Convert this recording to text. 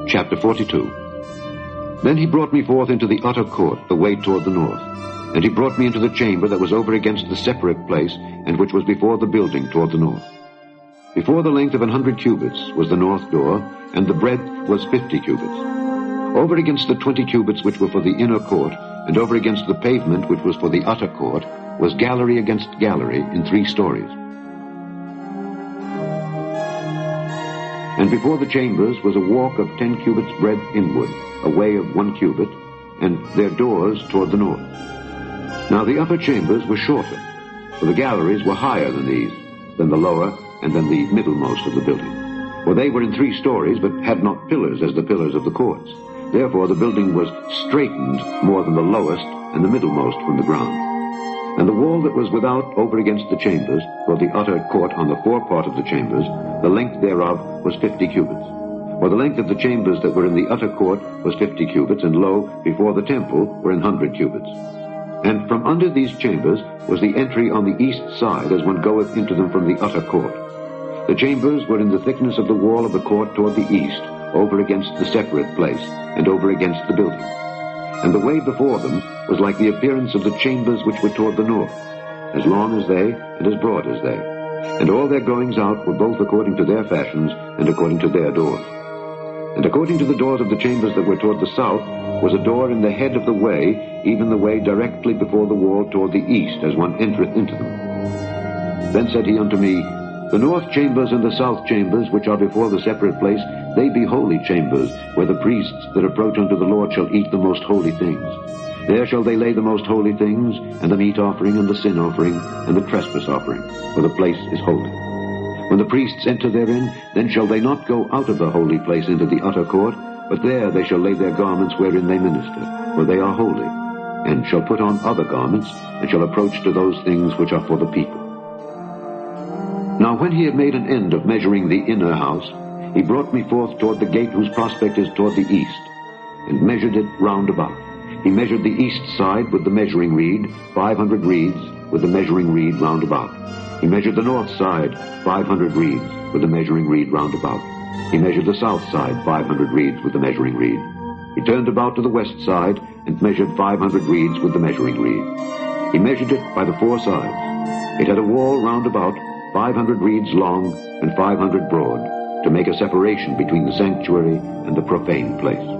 Chapter 42. Then he brought me forth into the utter court, the way toward the north. And he brought me into the chamber that was over against the separate place, and which was before the building toward the north. Before the length of 100 cubits was the north door, and the breadth was 50 cubits. Over against the 20 cubits which were for the inner court, and over against the pavement which was for the utter court, was gallery against gallery in 3 stories. And before the chambers was a walk of 10 cubits breadth inward, a way of 1 cubit, and their doors toward the north. Now the upper chambers were shorter, for the galleries were higher than these, than the lower, and than the middlemost of the building. For they were in 3 stories, but had not pillars as the pillars of the courts. Therefore the building was straitened more than the lowest and the middlemost from the ground. And the wall that was without over against the chambers, for the utter court on the forepart of the chambers, the length thereof was 50 cubits. For the length of the chambers that were in the utter court was 50 cubits, and lo, before the temple were 100 cubits. And from under these chambers was the entry on the east side, as one goeth into them from the utter court. The chambers were in the thickness of the wall of the court toward the east, over against the separate place, and over against the building. And the way before them was like the appearance of the chambers which were toward the north, as long as they, and as broad as they. And all their goings out were both according to their fashions, and according to their doors. And according to the doors of the chambers that were toward the south, was a door in the head of the way, even the way directly before the wall toward the east, as one entereth into them. Then said he unto me, The north chambers and the south chambers, which are before the separate place, they be holy chambers, where the priests that approach unto the Lord shall eat the most holy things. There shall they lay the most holy things, and the meat offering, and the sin offering, and the trespass offering, for the place is holy. When the priests enter therein, then shall they not go out of the holy place into the utter court, but there they shall lay their garments wherein they minister, for they are holy, and shall put on other garments, and shall approach to those things which are for the people. Now when he had made an end of measuring the inner house, he brought me forth toward the gate whose prospect is toward the east, and measured it round about. He measured the east side with the measuring reed, 500 reeds, with the measuring reed round about. He measured the north side, 500 reeds, with the measuring reed round about. He measured the south side, 500 reeds, with the measuring reed. He turned about to the west side, and measured 500 reeds with the measuring reed. He measured it by the 4 sides. It had a wall round about, 500 reeds long, and 500 broad, to make a separation between the sanctuary and the profane place.